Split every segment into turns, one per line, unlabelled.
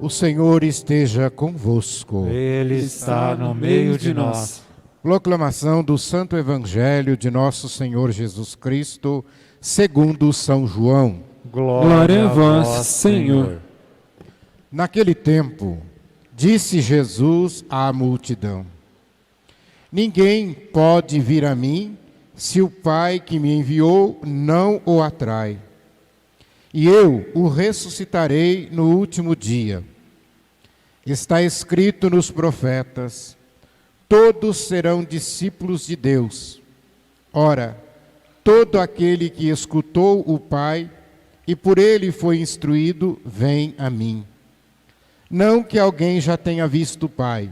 O Senhor esteja convosco.
Ele está no meio de nós.
Proclamação do Santo Evangelho de Nosso Senhor Jesus Cristo, segundo São João.
Glória a vós, Senhor.
Naquele tempo, disse Jesus à multidão: Ninguém pode vir a mim se o Pai que me enviou não o atrai. E eu o ressuscitarei no último dia. Está escrito nos profetas: todos serão discípulos de Deus. Ora, todo aquele que escutou o Pai e por ele foi instruído, vem a mim. Não que alguém já tenha visto o Pai,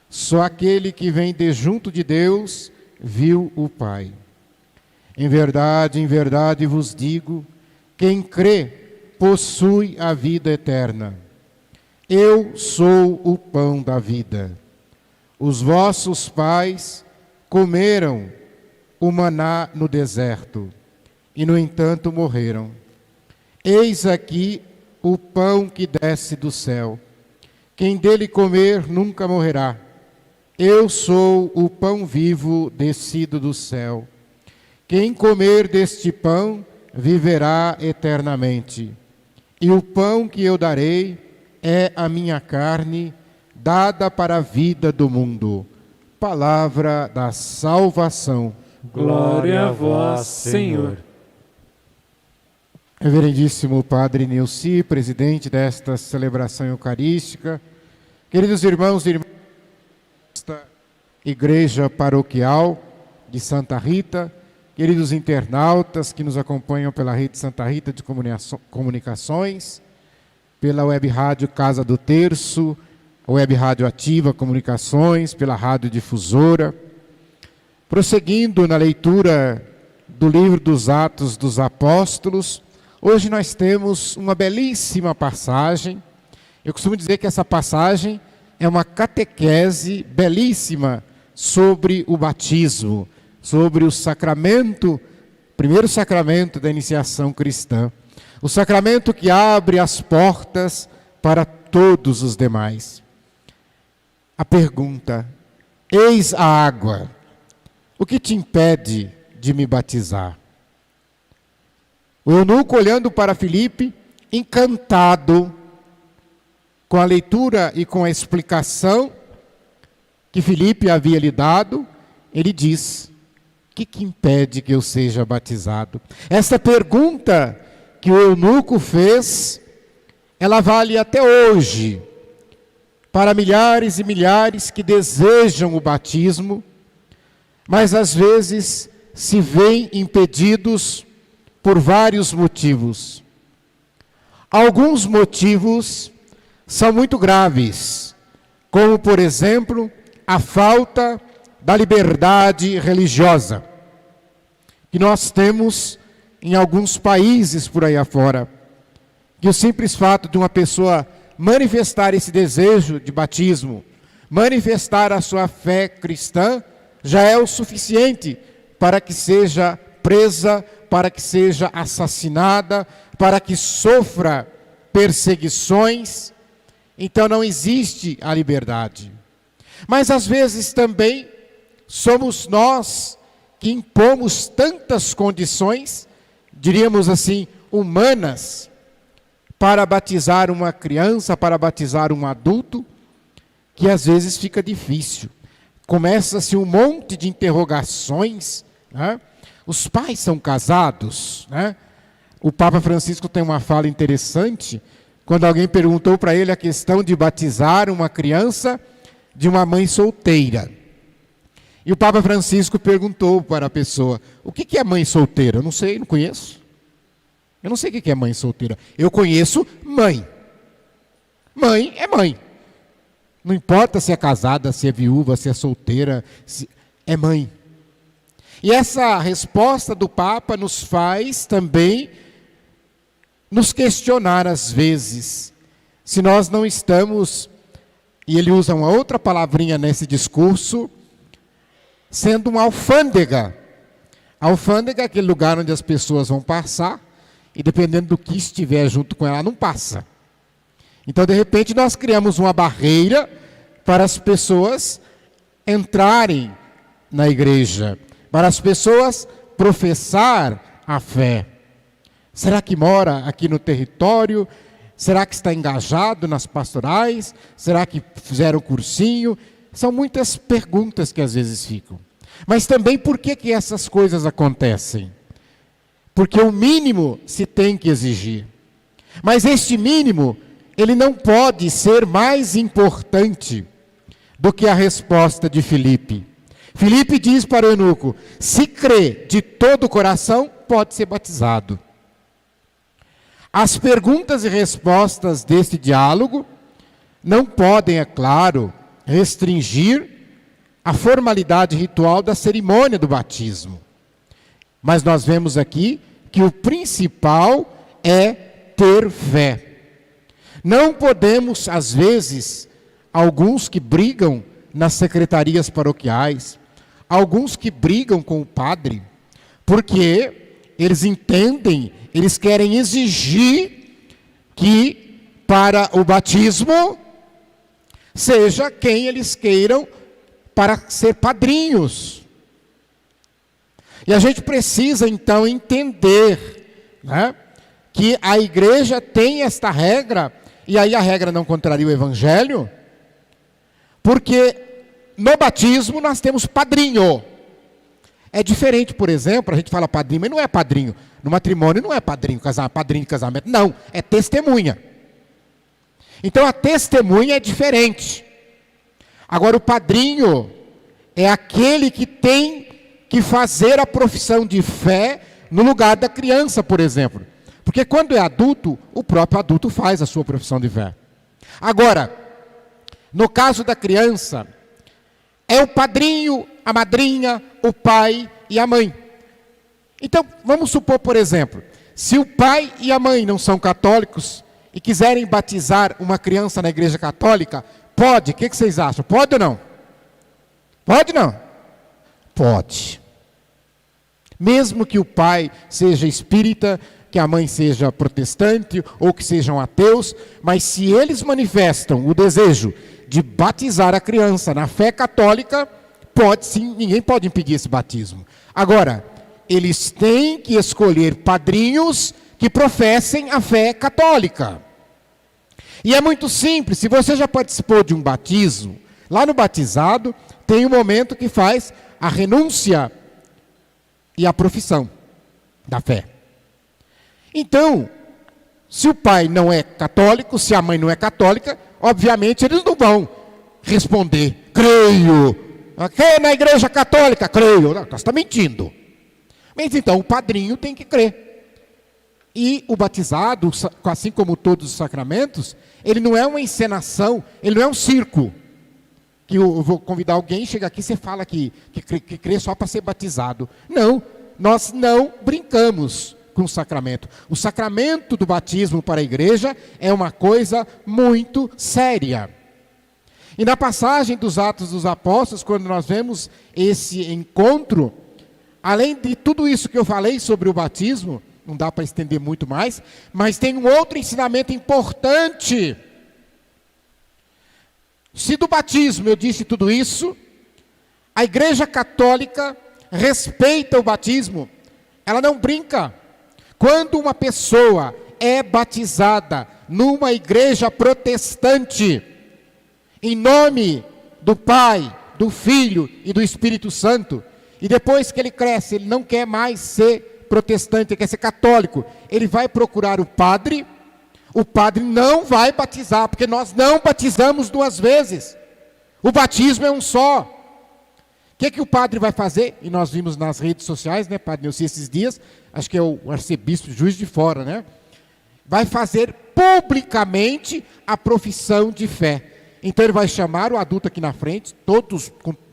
só aquele que vem de junto de Deus viu o Pai. Em verdade vos digo, quem crê possui a vida eterna. Eu sou o pão da vida. Os vossos pais comeram o maná no deserto e, no entanto, morreram. Eis aqui o pão que desce do céu. Quem dele comer nunca morrerá. Eu sou o pão vivo descido do céu. Quem comer deste pão viverá eternamente. E o pão que eu darei é a minha carne, dada para a vida do mundo. Palavra da salvação.
Glória a vós, Senhor.
Reverendíssimo Padre Nilci, presidente desta celebração eucarística, queridos irmãos e irmãs desta Igreja Paroquial de Santa Rita, queridos internautas que nos acompanham pela rede Santa Rita de Comunicações, pela Web Rádio Casa do Terço, Web Rádio Ativa Comunicações, pela Rádio Difusora. Prosseguindo na leitura do livro dos Atos dos Apóstolos, hoje nós temos uma belíssima passagem. Eu costumo dizer que essa passagem é uma catequese belíssima sobre o batismo, sobre o sacramento, primeiro sacramento da iniciação cristã. O sacramento que abre as portas para todos os demais. A pergunta: eis a água, o que te impede de me batizar? O eunuco, olhando para Filipe, encantado com a leitura e com a explicação que Filipe havia lhe dado, ele diz: o que impede que eu seja batizado? Esta pergunta que o eunuco fez, ela vale até hoje para milhares e milhares que desejam o batismo, mas às vezes se veem impedidos por vários motivos. Alguns motivos são muito graves, como, por exemplo, a falta da liberdade religiosa, que nós temos em alguns países por aí afora, que o simples fato de uma pessoa manifestar esse desejo de batismo, manifestar a sua fé cristã, já é o suficiente para que seja presa, para que seja assassinada, para que sofra perseguições. Então não existe a liberdade. Mas às vezes também somos nós que impomos tantas condições, diríamos assim, humanas, para batizar uma criança, para batizar um adulto, que às vezes fica difícil. Começa-se um monte de interrogações, né? Os pais são casados, né? O Papa Francisco tem uma fala interessante, quando alguém perguntou para ele a questão de batizar uma criança de uma mãe solteira. E o Papa Francisco perguntou para a pessoa: o que é mãe solteira? Eu não sei, não conheço. Eu não sei o que é mãe solteira. Eu conheço mãe. Mãe é mãe. Não importa se é casada, se é viúva, se é solteira, é mãe. E essa resposta do Papa nos faz também nos questionar às vezes, se nós não estamos, e ele usa uma outra palavrinha nesse discurso, sendo uma alfândega. A alfândega é aquele lugar onde as pessoas vão passar, e dependendo do que estiver junto com ela, não passa. Então, de repente, nós criamos uma barreira para as pessoas entrarem na igreja, para as pessoas professar a fé. Será que mora aqui no território? Será que está engajado nas pastorais? Será que fizeram cursinho? São muitas perguntas que às vezes ficam. Mas também por que essas coisas acontecem? Porque o mínimo se tem que exigir. Mas este mínimo, ele não pode ser mais importante do que a resposta de Filipe. Filipe diz para o eunuco: se crê de todo o coração, pode ser batizado. As perguntas e respostas deste diálogo não podem, é claro, restringir a formalidade ritual da cerimônia do batismo. Mas nós vemos aqui que o principal é ter fé. Não podemos, às vezes, alguns que brigam nas secretarias paroquiais, alguns que brigam com o padre, porque eles entendem, eles querem exigir que para o batismo seja quem eles queiram para ser padrinhos. E a gente precisa então entender, né, que a igreja tem esta regra, e aí a regra não contraria o evangelho, porque no batismo nós temos padrinho. É diferente, por exemplo, a gente fala padrinho, mas não é padrinho. No matrimônio não é padrinho de casamento, não, é testemunha. Então a testemunha é diferente. Agora o padrinho é aquele que tem que fazer a profissão de fé no lugar da criança, por exemplo. Porque quando é adulto, o próprio adulto faz a sua profissão de fé. Agora, no caso da criança, é o padrinho, a madrinha, o pai e a mãe. Então, vamos supor, por exemplo, se o pai e a mãe não são católicos e quiserem batizar uma criança na igreja católica, pode? O que vocês acham? Pode ou não? Pode ou não? Pode. Mesmo que o pai seja espírita, que a mãe seja protestante ou que sejam ateus, mas se eles manifestam o desejo de batizar a criança na fé católica, pode sim, ninguém pode impedir esse batismo. Agora, eles têm que escolher padrinhos que professem a fé católica. E é muito simples, se você já participou de um batismo, lá no batizado tem um momento que faz a renúncia e a profissão da fé. Então, se o pai não é católico, se a mãe não é católica, obviamente eles não vão responder, creio. Aqui na igreja católica, creio. Não, você está mentindo. Mas então o padrinho tem que crer. E o batizado, assim como todos os sacramentos, ele não é uma encenação, ele não é um circo. Que eu vou convidar alguém, chega aqui e você fala que crê só para ser batizado. Não, nós não brincamos com o sacramento. O sacramento do batismo para a igreja é uma coisa muito séria. E na passagem dos Atos dos Apóstolos, quando nós vemos esse encontro, além de tudo isso que eu falei sobre o batismo, não dá para estender muito mais, mas tem um outro ensinamento importante. Se do batismo eu disse tudo isso, a Igreja Católica respeita o batismo, ela não brinca. Quando uma pessoa é batizada numa igreja protestante, em nome do Pai, do Filho e do Espírito Santo, e depois que ele cresce, ele não quer mais ser protestante, ele quer ser católico, ele vai procurar o padre não vai batizar, porque nós não batizamos duas vezes, o batismo é um só. O que o padre vai fazer? E nós vimos nas redes sociais, né, Padre Neuci, esses dias, acho que é o arcebispo Juiz de Fora, né? Vai fazer publicamente a profissão de fé. Então ele vai chamar o adulto aqui na frente,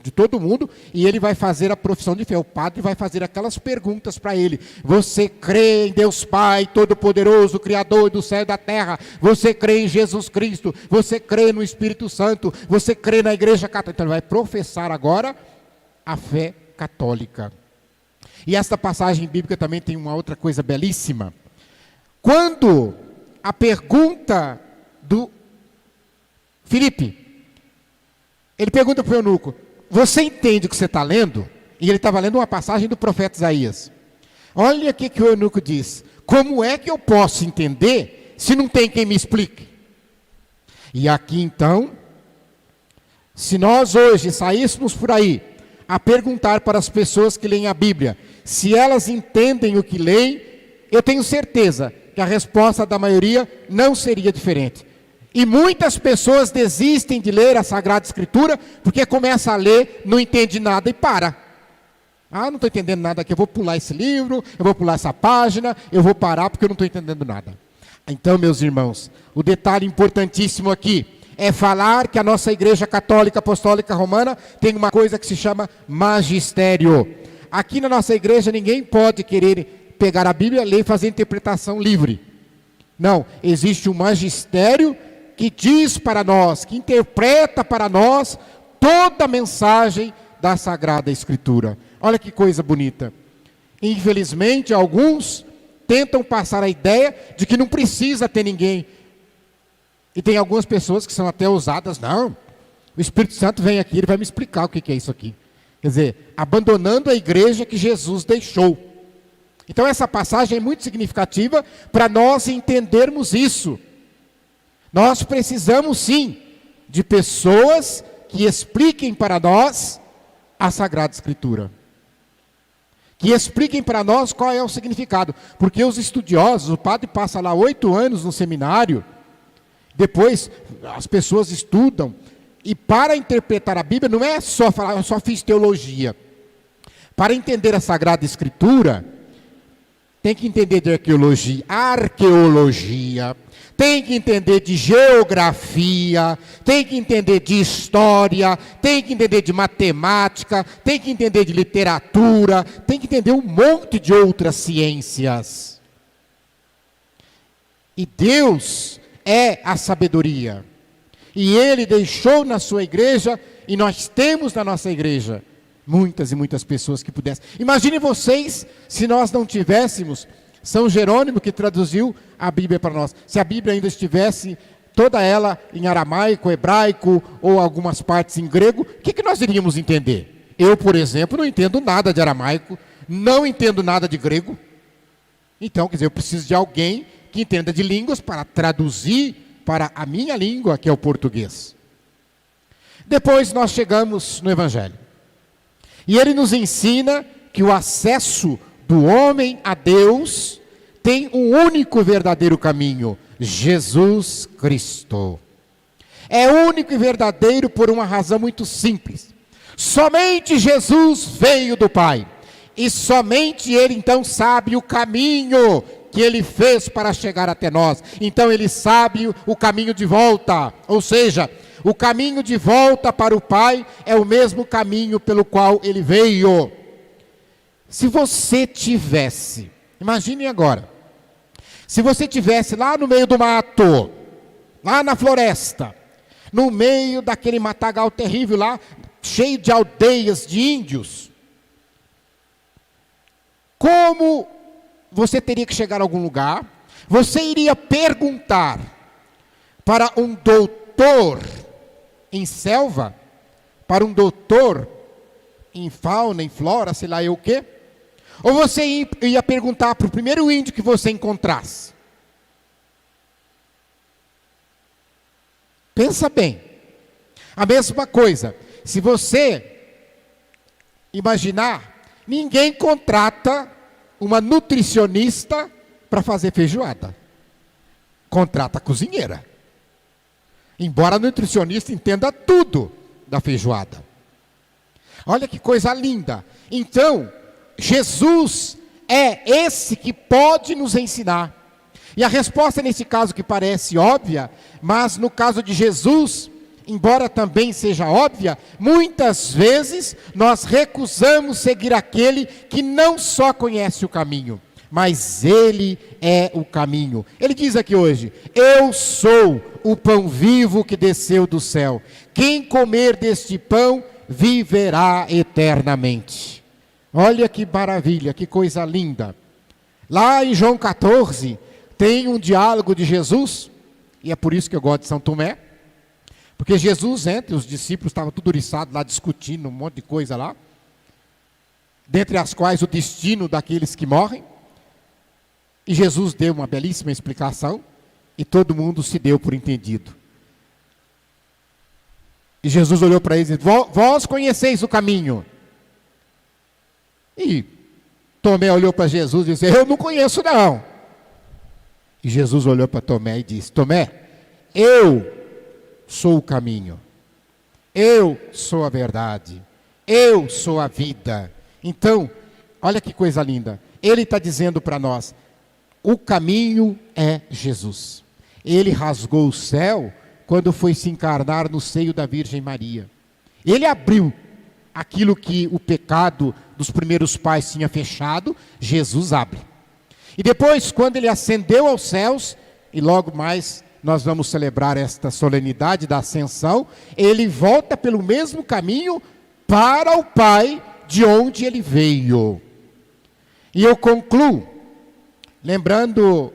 de todo mundo, e ele vai fazer a profissão de fé. O padre vai fazer aquelas perguntas para ele. Você crê em Deus Pai, Todo-Poderoso, Criador do céu e da terra? Você crê em Jesus Cristo? Você crê no Espírito Santo? Você crê na Igreja Católica? Então ele vai professar agora a fé católica. E esta passagem bíblica também tem uma outra coisa belíssima. Quando a pergunta do Filipe, ele pergunta para o eunuco, você entende o que você está lendo? E ele estava lendo uma passagem do profeta Isaías. Olha o que o eunuco diz. Como é que eu posso entender se não tem quem me explique? E aqui então, se nós hoje saíssemos por aí a perguntar para as pessoas que leem a Bíblia, se elas entendem o que leem, eu tenho certeza que a resposta da maioria não seria diferente. E muitas pessoas desistem de ler a Sagrada Escritura, porque começa a ler, não entende nada e para. Ah, não estou entendendo nada aqui, eu vou pular esse livro, eu vou pular essa página, eu vou parar porque eu não estou entendendo nada. Então, meus irmãos, o detalhe importantíssimo aqui é falar que a nossa Igreja Católica Apostólica Romana tem uma coisa que se chama magistério. Aqui na nossa igreja ninguém pode querer pegar a Bíblia, ler e fazer interpretação livre. Não, existe um magistério que diz para nós, que interpreta para nós toda a mensagem da Sagrada Escritura. Olha que coisa bonita. Infelizmente, alguns tentam passar a ideia de que não precisa ter ninguém. E tem algumas pessoas que são até ousadas. Não, o Espírito Santo vem aqui, ele vai me explicar o que é isso aqui. Quer dizer, abandonando a igreja que Jesus deixou. Então essa passagem é muito significativa para nós entendermos isso. Nós precisamos sim de pessoas que expliquem para nós a Sagrada Escritura. Que expliquem para nós qual é o significado. Porque os estudiosos, o padre passa lá 8 anos no seminário, depois as pessoas estudam, e para interpretar a Bíblia não é só falar, eu só fiz teologia. Para entender a Sagrada Escritura, tem que entender de arqueologia, tem que entender de geografia, tem que entender de história, tem que entender de matemática, tem que entender de literatura, tem que entender um monte de outras ciências. E Deus é a sabedoria. E Ele deixou na sua igreja, e nós temos na nossa igreja, muitas e muitas pessoas que pudessem. Imaginem vocês, se nós não tivéssemos São Jerônimo, que traduziu a Bíblia para nós. Se a Bíblia ainda estivesse toda ela em aramaico, hebraico, ou algumas partes em grego, o que nós iríamos entender? Eu, por exemplo, não entendo nada de aramaico, não entendo nada de grego. Então, quer dizer, eu preciso de alguém que entenda de línguas para traduzir para a minha língua, que é o português. Depois nós chegamos no Evangelho. E ele nos ensina que o acesso do homem a Deus tem um único verdadeiro caminho: Jesus Cristo. É único e verdadeiro por uma razão muito simples. Somente Jesus veio do Pai. E somente Ele então sabe o caminho que Ele fez para chegar até nós. Então Ele sabe o caminho de volta. Ou seja, o caminho de volta para o Pai é o mesmo caminho pelo qual Ele veio. Se você tivesse, imagine agora, se você tivesse lá no meio do mato, lá na floresta, no meio daquele matagal terrível lá, cheio de aldeias de índios, como você teria que chegar a algum lugar, você iria perguntar para um doutor em selva, para um doutor em fauna, em flora, sei lá eu o quê? Ou você ia perguntar para o primeiro índio que você encontrasse? Pensa bem. A mesma coisa, se você imaginar, ninguém contrata uma nutricionista para fazer feijoada. Contrata a cozinheira. Embora a nutricionista entenda tudo da feijoada. Olha que coisa linda. Então, Jesus é esse que pode nos ensinar. E a resposta nesse caso que parece óbvia, mas no caso de Jesus, embora também seja óbvia, muitas vezes nós recusamos seguir aquele que não só conhece o caminho, mas Ele é o caminho. Ele diz aqui hoje: eu sou o pão vivo que desceu do céu. Quem comer deste pão viverá eternamente. Olha que maravilha, que coisa linda. Lá em João 14, tem um diálogo de Jesus, e é por isso que eu gosto de São Tomé, Porque Jesus, entre os discípulos, estava tudo oriçado lá, discutindo um monte de coisa lá, dentre as quais o destino daqueles que morrem. E Jesus deu uma belíssima explicação, e todo mundo se deu por entendido. E Jesus olhou para eles e disse: vós conheceis o caminho. E Tomé olhou para Jesus e disse: eu não conheço não. E Jesus olhou para Tomé e disse: Tomé, eu sou o caminho, eu sou a verdade, eu sou a vida. Então, olha que coisa linda, ele está dizendo para nós, o caminho é Jesus. Ele rasgou o céu quando foi se encarnar no seio da Virgem Maria. Ele abriu aquilo que o pecado dos primeiros pais tinha fechado, Jesus abre. E depois, quando ele ascendeu aos céus, e logo mais nós vamos celebrar esta solenidade da ascensão, ele volta pelo mesmo caminho para o Pai, de onde ele veio. E eu concluo, lembrando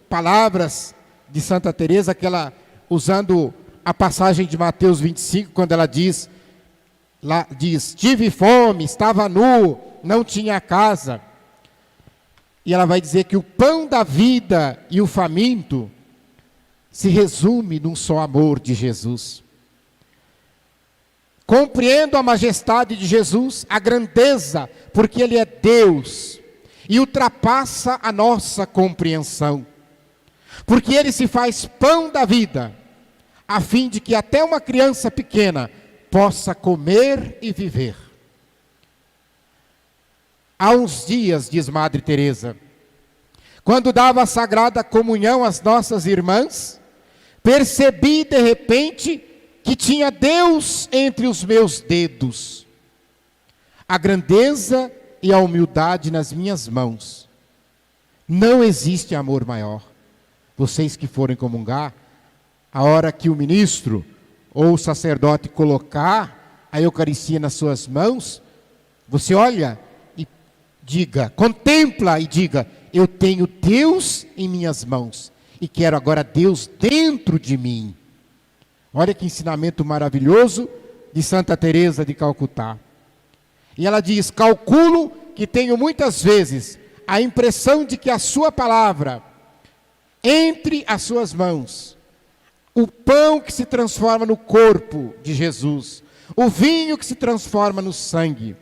palavras de Santa Teresa, que ela, usando a passagem de Mateus 25, quando ela diz, tive fome, estava nu, não tinha casa. E ela vai dizer que o pão da vida e o faminto se resume num só amor de Jesus. Compreendo a majestade de Jesus, a grandeza, porque Ele é Deus e ultrapassa a nossa compreensão. Porque Ele se faz pão da vida, a fim de que até uma criança pequena possa comer e viver. Há uns dias, diz Madre Teresa, quando dava a Sagrada Comunhão às nossas irmãs, percebi de repente que tinha Deus entre os meus dedos, a grandeza e a humildade nas minhas mãos. Não existe amor maior. Vocês que forem comungar, a hora que o ministro ou o sacerdote colocar a Eucaristia nas suas mãos, você olha e diga, contempla e diga, eu tenho Deus em minhas mãos e quero agora Deus dentro de mim. Olha que ensinamento maravilhoso de Santa Teresa de Calcutá. E ela diz, calculo que tenho muitas vezes a impressão de que a sua palavra, entre as suas mãos, o pão que se transforma no corpo de Jesus, o vinho que se transforma no sangue,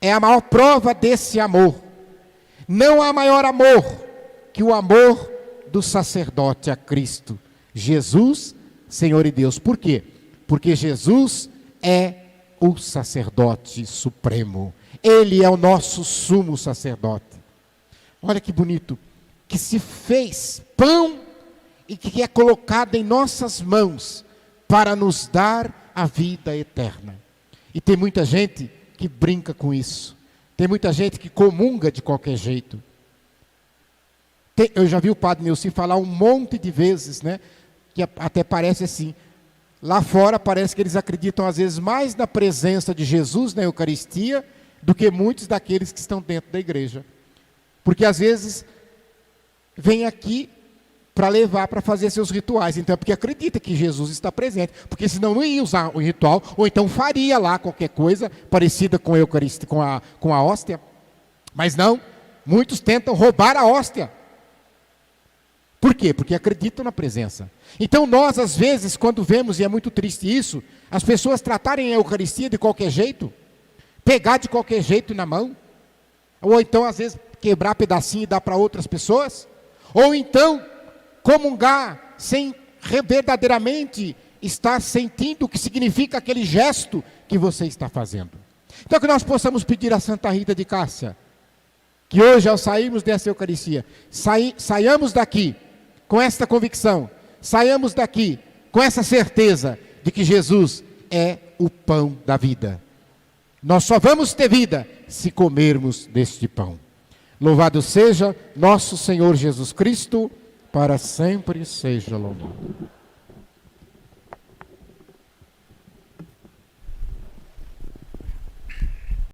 é a maior prova desse amor. Não há maior amor que o amor do sacerdote a Cristo, Jesus, Senhor e Deus. Por quê? Porque Jesus é o sacerdote supremo. Ele é o nosso sumo sacerdote. Olha que bonito, que se fez pão e que é colocado em nossas mãos para nos dar a vida eterna. E tem muita gente que brinca com isso. Tem muita gente que comunga de qualquer jeito. Eu já vi o Padre Neuci falar um monte de vezes, né? Que até parece assim. Lá fora parece que eles acreditam às vezes mais na presença de Jesus na Eucaristia do que muitos daqueles que estão dentro da igreja. Porque às vezes vem aqui para levar, para fazer seus rituais. Então é porque acredita que Jesus está presente. Porque senão não ia usar o ritual, ou então faria lá qualquer coisa parecida com a Eucaristia, com a hóstia. Mas não, muitos tentam roubar a hóstia. Por quê? Porque acreditam na presença. Então nós, às vezes, quando vemos, e é muito triste isso, as pessoas tratarem a Eucaristia de qualquer jeito, pegar de qualquer jeito na mão, ou então, às vezes, quebrar pedacinho e dar para outras pessoas, ou então, comungar sem verdadeiramente estar sentindo o que significa aquele gesto que você está fazendo. Então que nós possamos pedir a Santa Rita de Cássia, que hoje ao sairmos dessa Eucaristia, saiamos daqui com esta convicção, saiamos daqui com essa certeza de que Jesus é o pão da vida. Nós só vamos ter vida se comermos deste pão. Louvado seja nosso Senhor Jesus Cristo, para sempre seja louvado.